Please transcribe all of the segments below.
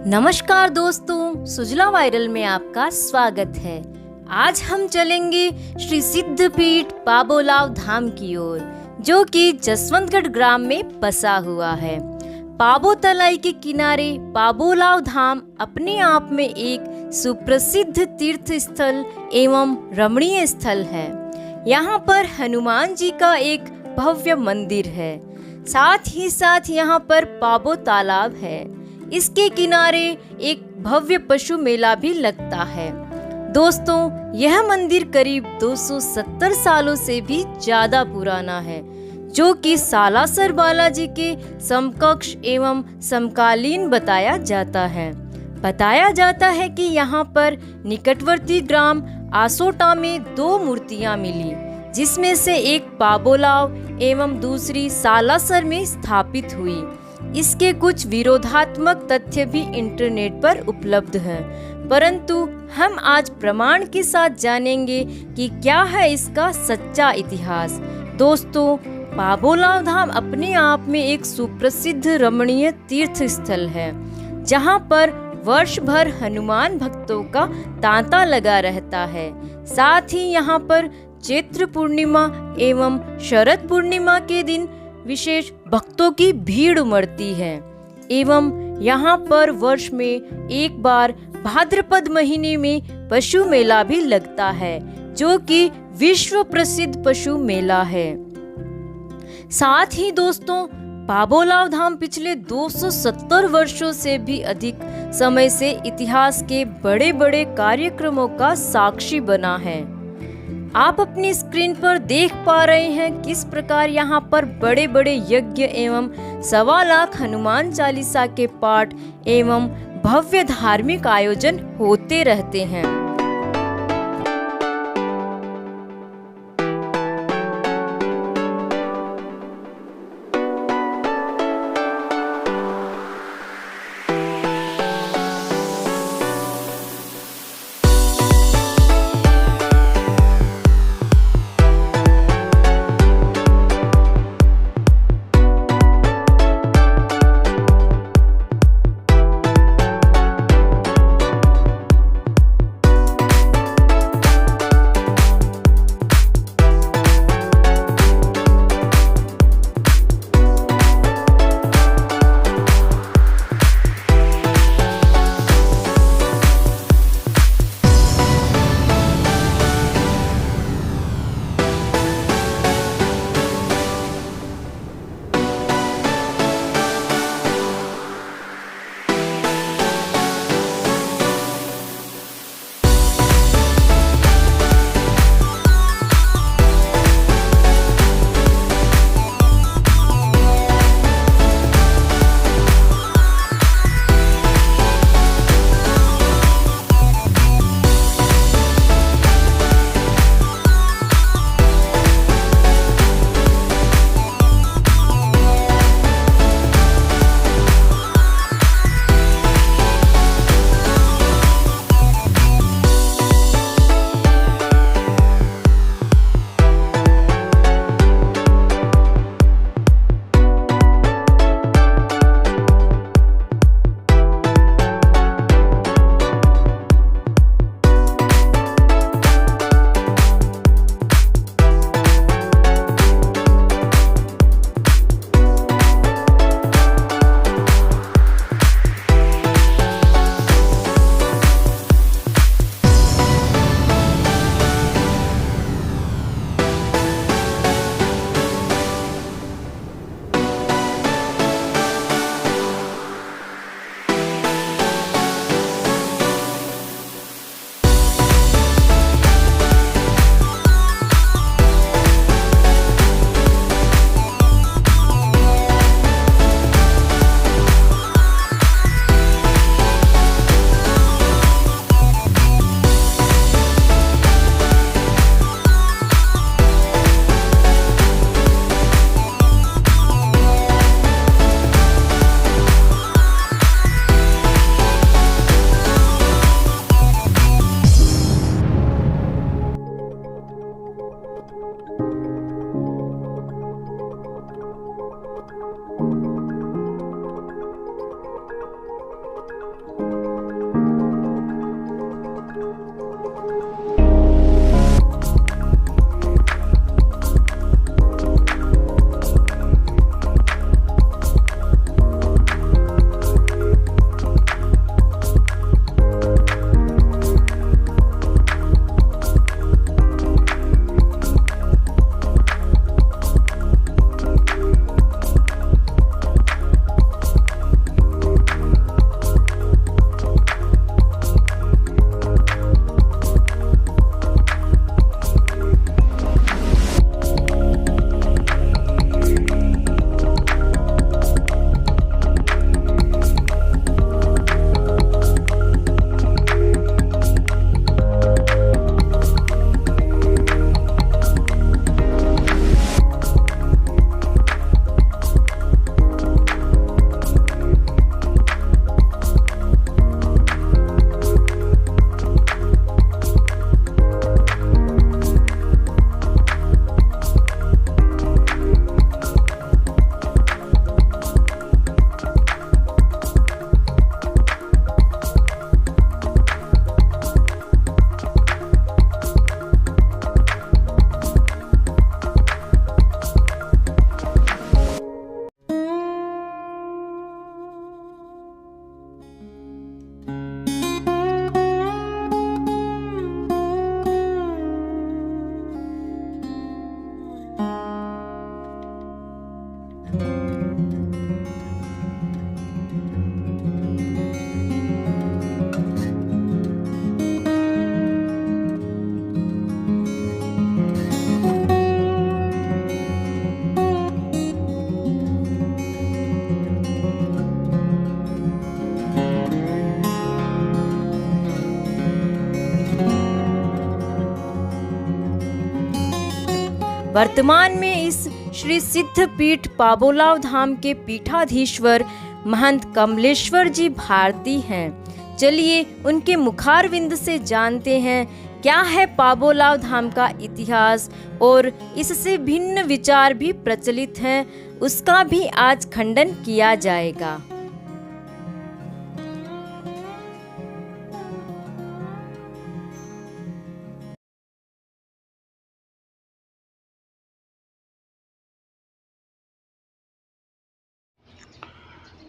नमस्कार दोस्तों, सुजला वायरल में आपका स्वागत है। आज हम चलेंगे श्री सिद्धपीठ पाबोलाव धाम की ओर, जो कि जसवंतगढ़ ग्राम में बसा हुआ है। पाबो तलाई के किनारे पाबोलाव धाम अपने आप में एक सुप्रसिद्ध तीर्थ स्थल एवं रमणीय स्थल है। यहाँ पर हनुमान जी का एक भव्य मंदिर है। साथ ही साथ यहाँ पर पाबो तालाब है। इसके किनारे एक भव्य पशु मेला भी लगता है। दोस्तों, यह मंदिर करीब 270 सालों से भी ज्यादा पुराना है, जो कि सालासर बालाजी के समकक्ष एवं समकालीन बताया जाता है। बताया जाता है कि यहाँ पर निकटवर्ती ग्राम आसोटा में 2 मूर्तियां मिली, जिसमें से एक पाबोलाव एवं दूसरी सालासर में स्थापित हुई। इसके कुछ विरोधात्मक तथ्य भी इंटरनेट पर उपलब्ध हैं, परंतु हम आज प्रमाण के साथ जानेंगे कि क्या है इसका सच्चा इतिहास। दोस्तों, पाबोलाव धाम अपने आप में एक सुप्रसिद्ध रमणीय तीर्थ स्थल है, जहां पर वर्ष भर हनुमान भक्तों का तांता लगा रहता है। साथ ही यहाँ पर चैत्र पूर्णिमा एवं शरद पूर्णिमा के दिन विशेष भक्तों की भीड़ उमड़ती है एवं यहाँ पर वर्ष में एक बार भाद्रपद महीने में पशु मेला भी लगता है, जो कि विश्व प्रसिद्ध पशु मेला है। साथ ही दोस्तों, पाबोलाव धाम पिछले 270 वर्षों से भी अधिक समय से इतिहास के बड़े बड़े कार्यक्रमों का साक्षी बना है। आप अपनी स्क्रीन पर देख पा रहे हैं किस प्रकार यहाँ पर बड़े बड़े यज्ञ एवं 1.25 लाख हनुमान चालीसा के पाठ एवं भव्य धार्मिक आयोजन होते रहते हैं। वर्तमान में इस श्री सिद्धपीठ पाबोलाव धाम के पीठाधीश्वर महंत कमलेश्वर जी भारती हैं। चलिए उनके मुखारविंद से जानते हैं क्या है पाबोलाव धाम का इतिहास और इससे भिन्न विचार भी प्रचलित हैं, उसका भी आज खंडन किया जाएगा।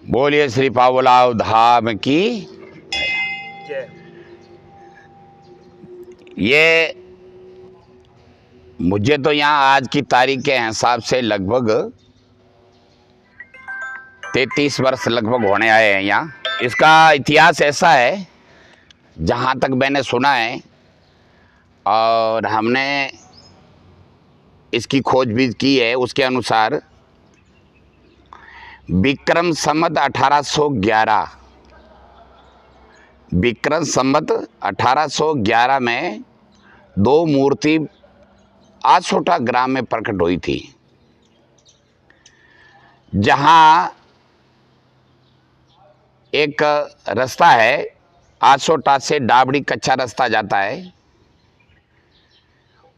बोलिए श्री पाबोलाव धाम की। ये मुझे तो यहाँ आज की तारीख के हिसाब से लगभग 33 वर्ष लगभग होने आए हैं यहाँ। इसका इतिहास ऐसा है, जहाँ तक मैंने सुना है और हमने इसकी खोजबीन की है, उसके अनुसार विक्रम संवत 1811 में दो मूर्ति आसोटा ग्राम में प्रकट हुई थी, जहां एक रास्ता है आसोटा से डाबड़ी, कच्चा रास्ता जाता है।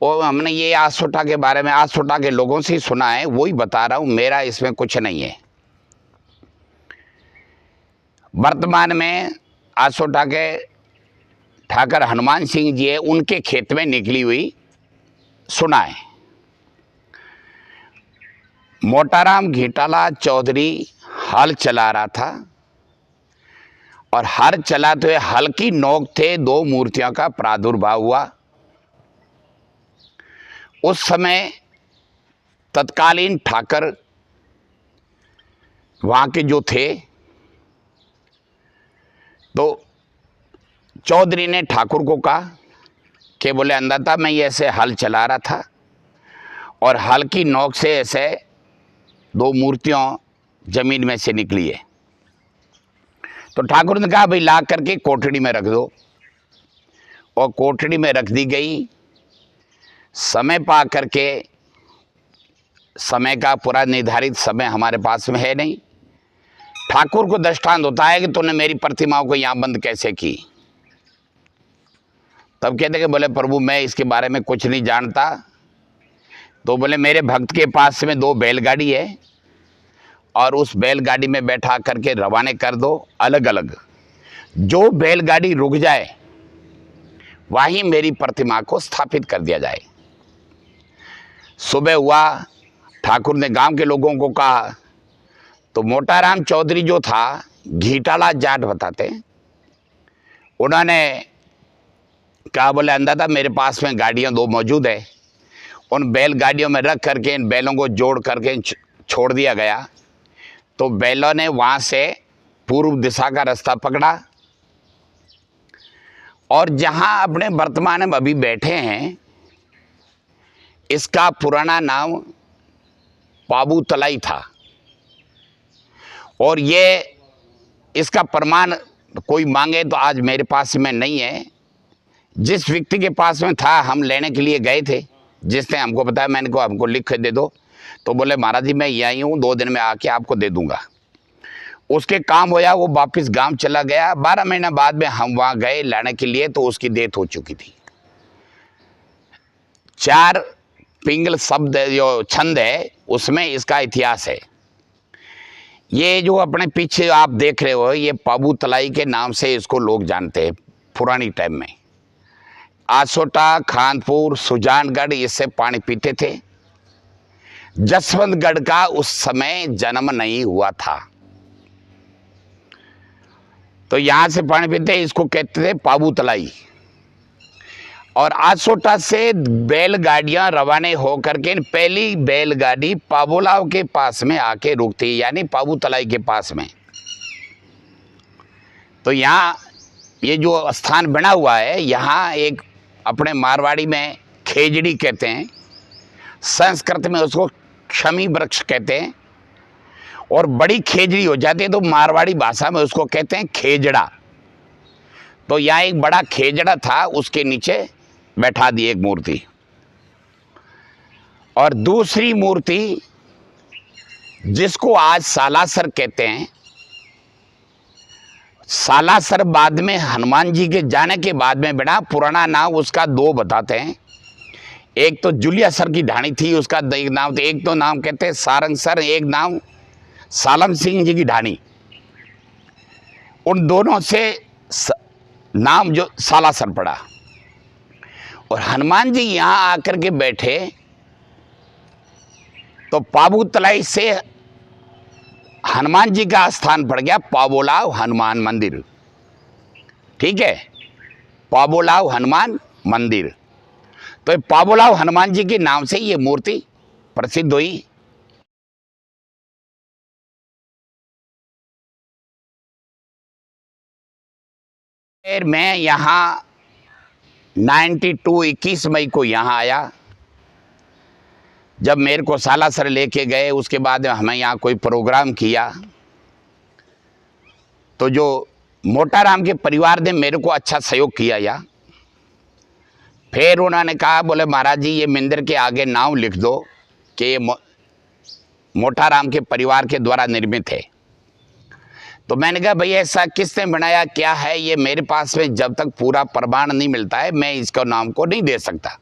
और हमने ये आसोटा के बारे में आसोटा के लोगों से ही सुना है, वही बता रहा हूँ, मेरा इसमें कुछ नहीं है। वर्तमान में आसोटा के ठाकर हनुमान सिंह जी है, उनके खेत में निकली हुई सुना है। मोटाराम घीटाला चौधरी हल चला रहा था और हल चलाते हुए हल की नोक थे दो मूर्तियों का प्रादुर्भाव हुआ। उस समय तत्कालीन ठाकर वहां के जो थे, तो चौधरी ने ठाकुर को कहा कि बोले अंदाता मैं ये ऐसे हल चला रहा था और हल की नोक से ऐसे दो मूर्तियों जमीन में से निकली है। तो ठाकुर ने कहा भाई ला करके कोठड़ी में रख दो, और कोठड़ी में रख दी गई। समय पा करके, समय का पूरा निर्धारित समय हमारे पास में है नहीं, ठाकुर को दृष्टांत होता है कि तूने मेरी प्रतिमाओं को यहाँ बंद कैसे की। तब कहते कि बोले प्रभु मैं इसके बारे में कुछ नहीं जानता। तो बोले मेरे भक्त के पास में दो बैलगाड़ी है और उस बैलगाड़ी में बैठा करके रवाने कर दो अलग अलग। जो बैलगाड़ी रुक जाए वहीं मेरी प्रतिमा को स्थापित कर दिया जाए। सुबह हुआ, ठाकुर ने गांव के लोगों को कहा, तो मोटाराम चौधरी जो था, घीटाला जाट बताते, उन्होंने कहा बोले अंदाता मेरे पास में गाड़ियां दो मौजूद है। उन बैलगाड़ियों में रख करके इन बैलों को जोड़ करके छोड़ दिया गया। तो बैलों ने वहाँ से पूर्व दिशा का रास्ता पकड़ा और जहाँ अपने वर्तमान में अभी बैठे हैं, इसका पुराना नाम पाबू तलाई था। और ये इसका प्रमाण कोई मांगे तो आज मेरे पास में नहीं है। जिस व्यक्ति के पास में था हम लेने के लिए गए थे, जिसने हमको बताया, मैंने कहा हमको लिख के दे दो। तो बोले महाराज जी मैं यहीं हूँ, 2 दिन में आके आपको दे दूंगा। उसके काम होया, वो वापस गांव चला गया। 12 महीना बाद में हम वहाँ गए लाने के लिए, तो उसकी डेथ हो चुकी थी। 4 पिंगल शब्द जो छंद है उसमें इसका इतिहास है। ये जो अपने पीछे आप देख रहे हो, ये पाबू तलाई के नाम से इसको लोग जानते हैं। पुरानी टाइम में आसोटा, खानपुर, सुजानगढ़ इससे पानी पीते थे। जसवंतगढ़ का उस समय जन्म नहीं हुआ था, तो यहां से पानी पीते, इसको कहते थे पाबू तलाई। और आसोटा से बैलगाड़ियां रवाने होकर के पहली बैलगाड़ी पाबोलाव के पास में आके रुकती, यानी पाबू तलाई के पास में। तो यहाँ ये जो स्थान बना हुआ है, यहाँ एक अपने मारवाड़ी में खेजड़ी कहते हैं, संस्कृत में उसको क्षमी वृक्ष कहते हैं, और बड़ी खेजड़ी हो जाती है तो मारवाड़ी भाषा में उसको कहते हैं खेजड़ा। तो यहाँ एक बड़ा खेजड़ा था, उसके नीचे बैठा दी एक मूर्ति। और दूसरी मूर्ति जिसको आज सालासर कहते हैं, सालासर बाद में हनुमान जी के जाने के बाद में बना, पुराना नाम उसका दो बताते हैं। एक तो जुलियासर की ढाणी थी, उसका एक नाम, एक तो नाम कहते हैं सारंगसर, एक नाम सालम सिंह जी की ढाणी। उन दोनों से नाम जो सालासर पड़ा। और हनुमान जी यहाँ आकर के बैठे तो पाबू तलाई से हनुमान जी का स्थान पड़ गया पाबोलाव हनुमान मंदिर। ठीक है, पाबोलाव हनुमान मंदिर। तो पाबोलाव हनुमान जी के नाम से ये मूर्ति प्रसिद्ध हुई। फिर मैं यहाँ 21 मई को यहाँ आया। जब मेरे को सालासर लेके गए, उसके बाद हमें यहाँ कोई प्रोग्राम किया, तो जो मोटाराम के परिवार ने मेरे को अच्छा सहयोग किया यहाँ। फिर उन्होंने कहा, बोले महाराज जी ये मंदिर के आगे नाम लिख दो कि ये मोटाराम के परिवार के द्वारा निर्मित है। तो मैंने कहा भाई ऐसा किसने बनाया, क्या है ये, मेरे पास में जब तक पूरा प्रमाण नहीं मिलता है मैं इसका नाम को नहीं दे सकता।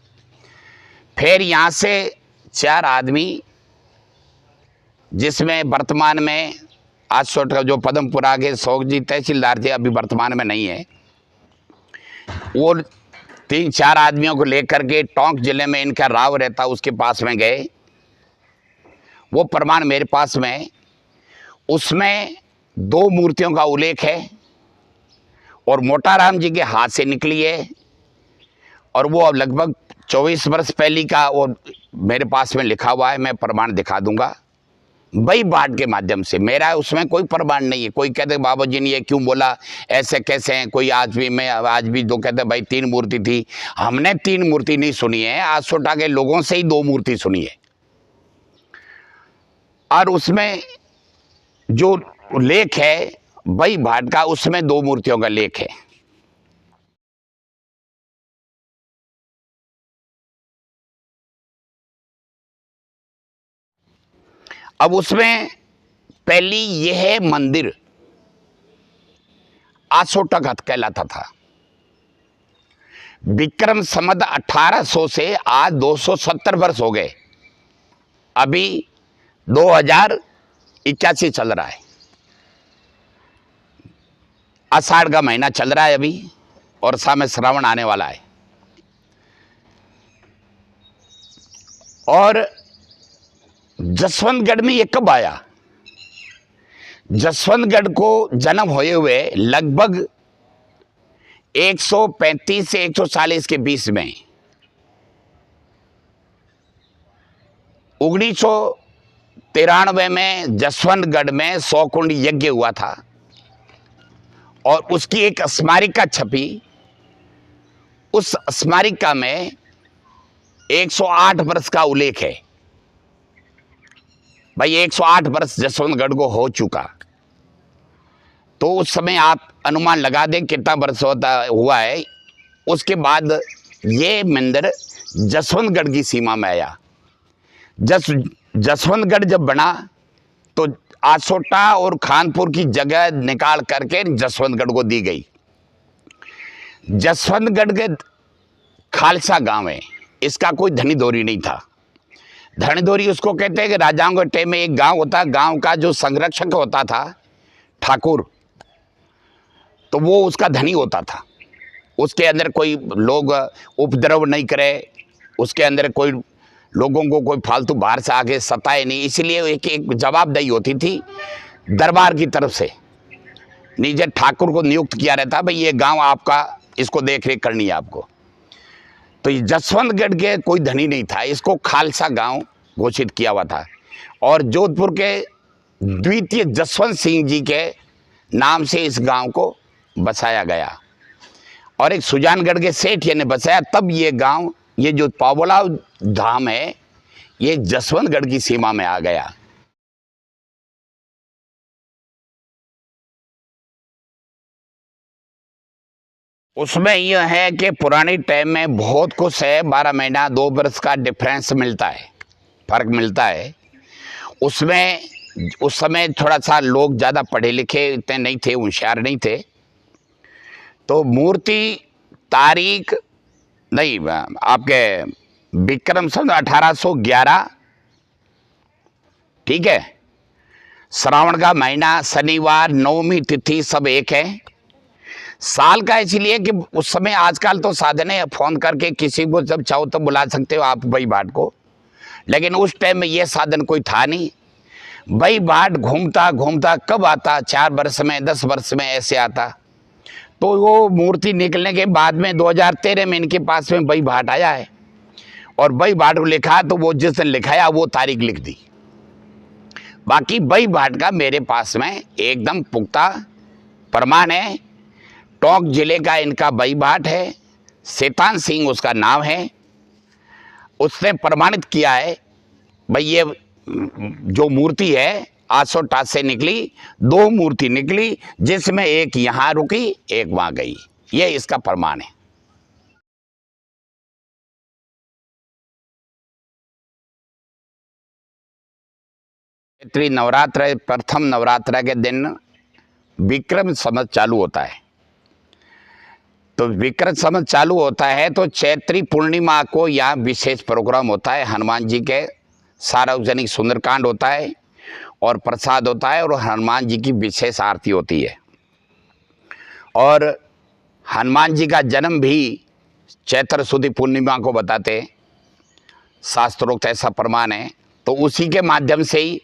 फिर यहाँ से 4 आदमी, जिसमें वर्तमान में आज जो पदमपुरा के शौक जी तहसीलदार थे, अभी वर्तमान में नहीं है, वो 3-4 आदमियों को लेकर के टोंक जिले में इनका राव रहता, उसके पास में गए। वो प्रमाण मेरे पास में, उसमें 2 मूर्तियों का उल्लेख है और मोटाराम जी के हाथ से निकली है। और वो अब लगभग 24 वर्ष पहले का वो मेरे पास में लिखा हुआ है, मैं प्रमाण दिखा दूंगा वही बाट के माध्यम से। मेरा उसमें कोई प्रमाण नहीं है। कोई कहते बाबा जी ने ये क्यों बोला, ऐसे कैसे हैं, कोई आज भी 2 कहते भाई 3 मूर्ति थी। हमने 3 मूर्ति नहीं सुनी है, आसोटा के लोगों से ही 2 मूर्ति सुनी है। और उसमें जो लेख है वही भाट का, उसमें 2 मूर्तियों का लेख है। अब उसमें पहली यह मंदिर आसोटा का कहलाता था। विक्रम संवत 1800 से आज 270 वर्ष हो गए। अभी 2081 चल रहा है, आषाढ़ का महीना चल रहा है अभी, और सामने श्रावण आने वाला है। और जसवंतगढ़ में ये कब आया? जसवंतगढ़ को जन्म हुए हुए लगभग 135 से 140 के बीच में 1993 में जसवंतगढ़ में 100 कुंड यज्ञ हुआ था और उसकी एक स्मारिका छपी। उस स्मारिका में 108 वर्ष का उल्लेख है। भाई 108 वर्ष जसवंतगढ़ को हो चुका, तो उस समय आप अनुमान लगा दें कितना वर्ष हुआ है। उसके बाद ये मंदिर जसवंतगढ़ की सीमा में आया। जसवंतगढ़ जब बना तो आसोटा और खानपुर की जगह निकाल करके जसवंतगढ़ को दी गई। जसवंतगढ़ के खालसा गांव है, इसका कोई धनी दौरी नहीं था। धनी दौरी उसको कहते हैं कि राजाओं के टाइम में एक गांव होता, गांव का जो संरक्षक होता था ठाकुर, तो वो उसका धनी होता था। उसके अंदर कोई लोग उपद्रव नहीं करे, उसके अंदर कोई लोगों को कोई फालतू बाहर से आके सताए नहीं, इसलिए एक जवाबदेही होती थी दरबार की तरफ से। नीचे ठाकुर को नियुक्त किया रहता, भाई ये गांव आपका, इसको देख रेख करनी है आपको। तो ये जसवंतगढ़ के कोई धनी नहीं था, इसको खालसा गांव घोषित किया हुआ था। और जोधपुर के द्वितीय जसवंत सिंह जी के नाम से इस गांव को बसाया गया और एक सुजानगढ़ के सेठ ने बसाया। तब ये गांव, ये जो पाबोलाव धाम है, ये जसवंतगढ़ की सीमा में आ गया। उसमें यह है कि पुरानी टाइम में बहुत कुछ है, 12 महीना 2 वर्ष का डिफरेंस मिलता है। फर्क मिलता है। उसमें उस समय थोड़ा सा लोग ज़्यादा पढ़े लिखे इतने नहीं थे, होशियार नहीं थे, तो मूर्ति तारीख नहीं, आपके विक्रम संवत 1811, ठीक है, श्रावण का महीना, शनिवार, नवमी तिथि सब एक है। साल का इसलिए कि उस समय, आजकल तो साधन है, फ़ोन करके किसी को जब चाहो तब बुला सकते हो आप भाई भाट को, लेकिन उस टाइम में ये साधन कोई था नहीं। भाई भाट घूमता घूमता कब आता, 4 वर्ष में, 10 वर्ष में ऐसे आता। तो वो मूर्ति निकलने के बाद में 2013 में इनके पास में भाई भाट आया है, और भाई भाट को लिखा, तो वो जिस दिन लिखाया वो तारीख लिख दी। बाकी भाई भाट का मेरे पास में एकदम पुख्ता प्रमाण है। टोंक जिले का इनका भाई भाट है, शैतान सिंह उसका नाम है। उसने प्रमाणित किया है भाई ये जो मूर्ति है आसोटास से निकली, 2 मूर्ति निकली, जिसमें एक यहाँ रुकी एक वहाँ गई, ये इसका प्रमाण है। चैत्री नवरात्र, प्रथम नवरात्र के दिन विक्रम संवत चालू होता है। तो विक्रम संवत चालू होता है तो चैत्री पूर्णिमा को यहाँ विशेष प्रोग्राम होता है। हनुमान जी के सार्वजनिक सुंदरकांड होता है और प्रसाद होता है, और हनुमान जी की विशेष आरती होती है। और हनुमान जी का जन्म भी चैत्र शुद्ध पूर्णिमा को बताते हैं, शास्त्रोक्त ऐसा प्रमाण है। तो उसी के माध्यम से ही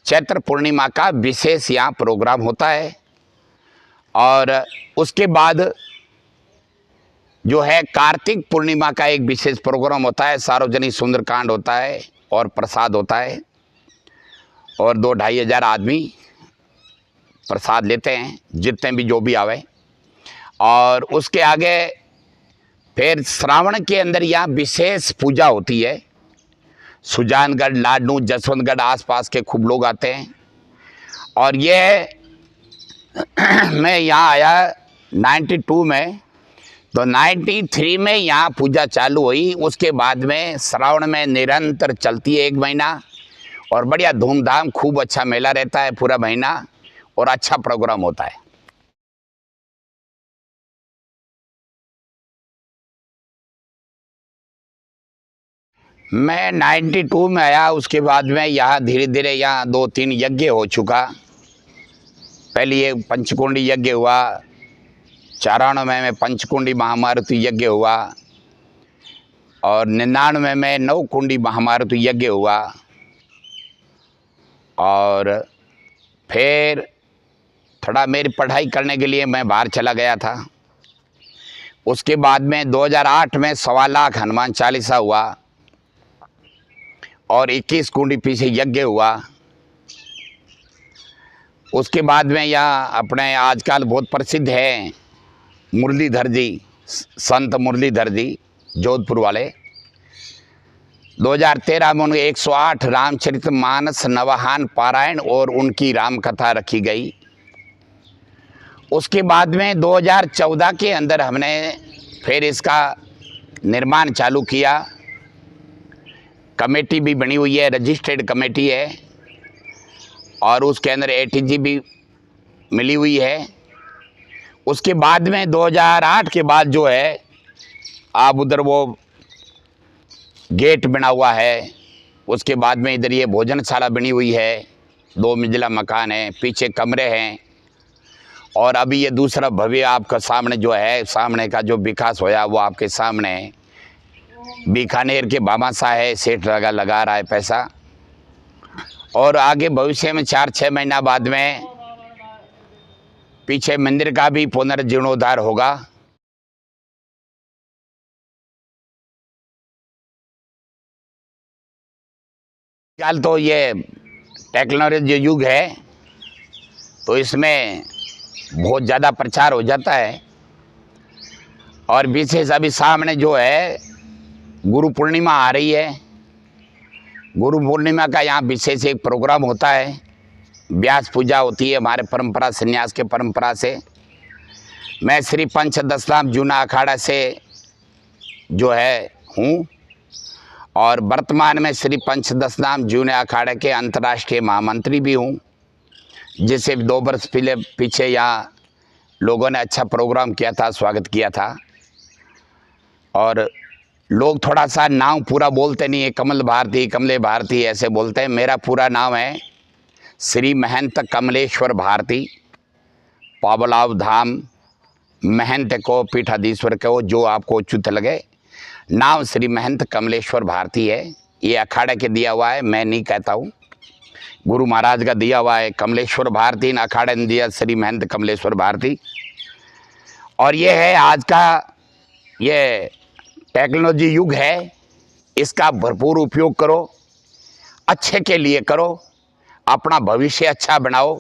चैत्र पूर्णिमा का विशेष यहाँ प्रोग्राम होता है। और उसके बाद जो है कार्तिक पूर्णिमा का एक विशेष प्रोग्राम होता है, सार्वजनिक सुंदरकांड होता है और प्रसाद होता है, और 2-2.5 हज़ार आदमी प्रसाद लेते हैं, जितने भी जो भी आवे। और उसके आगे फिर श्रावण के अंदर यहाँ विशेष पूजा होती है। सुजानगढ़, लाडनू, जसवंतगढ़ आसपास के खूब लोग आते हैं। और ये मैं यहाँ आया 92 में, तो 93 में यहाँ पूजा चालू हुई। उसके बाद में श्रावण में निरंतर चलती है 1 महीना, और बढ़िया धूमधाम खूब अच्छा मेला रहता है पूरा महीना, और अच्छा प्रोग्राम होता है। मैं 92 में आया, उसके बाद में यहाँ धीरे धीरे यहाँ 2-3 यज्ञ हो चुका। पहले ये पंचकुंडी यज्ञ हुआ, 94 में पंचकुंडी महामारुति यज्ञ हुआ, और 99 में 9 कुंडी महामारुति यज्ञ हुआ। और फिर थोड़ा मेरी पढ़ाई करने के लिए मैं बाहर चला गया था। उसके बाद में 2008 में 1.25 लाख हनुमान चालीसा हुआ, और 21 कुंडी पीछे यज्ञ हुआ। उसके बाद में यहाँ अपने आजकल बहुत प्रसिद्ध है मुरलीधर जी, संत मुरलीधर जी जोधपुर वाले, 2013 में उन्हें 108 रामचरितमानस नवहान पारायण और उनकी राम कथा रखी गई। उसके बाद में 2014 के अंदर हमने फिर इसका निर्माण चालू किया। कमेटी भी बनी हुई है, रजिस्टर्ड कमेटी है, और उसके अंदर ATG भी मिली हुई है। उसके बाद में 2008 के बाद जो है आप उधर वो गेट बना हुआ है, उसके बाद में इधर ये भोजनशाला बनी हुई है, 2 मंजिला मकान है, पीछे कमरे हैं। और अभी ये दूसरा भव्य आपका सामने जो है, सामने का जो विकास होया वो आपके सामने है। बीकानेर के बामाशाह है, सेठ लगा रहा है पैसा। और आगे भविष्य में 4-6 महीना बाद में पीछे मंदिर का भी पुनर्जीर्णोद्धार होगा। आजकल तो ये टेक्नोलॉजी युग है, तो इसमें बहुत ज़्यादा प्रचार हो जाता है। और विशेष अभी सामने जो है गुरु पूर्णिमा आ रही है। गुरु पूर्णिमा का यहाँ विशेष एक प्रोग्राम होता है, व्यास पूजा होती है हमारे परंपरा, संन्यास के परंपरा से। मैं श्री पंच दशनाम जूना अखाड़ा से जो है हूँ, और वर्तमान में श्री पंचदशनाम जूने अखाड़े के अंतर्राष्ट्रीय महामंत्री भी हूँ, जिसे 2 वर्ष पीछे यहाँ लोगों ने अच्छा प्रोग्राम किया था, स्वागत किया था। और लोग थोड़ा सा नाम पूरा बोलते नहीं है, कमले भारती ऐसे बोलते हैं। मेरा पूरा नाम है श्री महंत कमलेश्वर भारती, पाबोलाव धाम महंत को पीठाधीश्वर को जो आपको उचित लगे। नाम श्री महंत कमलेश्वर भारती है। ये अखाड़े के दिया हुआ है, मैं नहीं कहता हूँ, गुरु महाराज का दिया हुआ है कमलेश्वर भारती, इन अखाड़े ने दिया श्री महंत कमलेश्वर भारती। और ये है आज का ये टेक्नोलॉजी युग है, इसका भरपूर उपयोग करो, अच्छे के लिए करो, अपना भविष्य अच्छा बनाओ।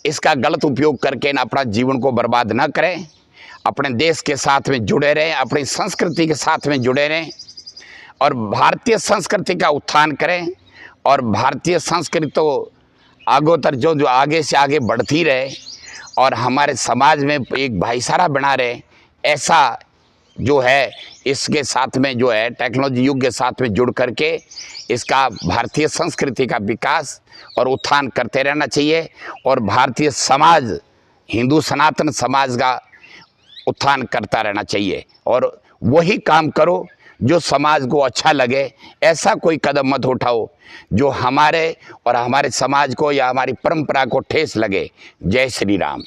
इसका गलत उपयोग करके न अपना जीवन को बर्बाद न करें, अपने देश के साथ में जुड़े रहें, अपनी संस्कृति के साथ में जुड़े रहें और भारतीय संस्कृति का उत्थान करें। और भारतीय संस्कृति तो आगोतर जो आगे से आगे बढ़ती रहे और हमारे समाज में एक भाईचारा बना रहे, ऐसा जो है इसके साथ में जो है टेक्नोलॉजी युग के साथ में जुड़ करके इसका भारतीय संस्कृति का विकास और उत्थान करते रहना चाहिए। और भारतीय समाज, हिंदू सनातन समाज का उत्थान करता रहना चाहिए। और वही काम करो जो समाज को अच्छा लगे। ऐसा कोई कदम मत उठाओ जो हमारे और हमारे समाज को या हमारी परंपरा को ठेस लगे। जय श्री राम।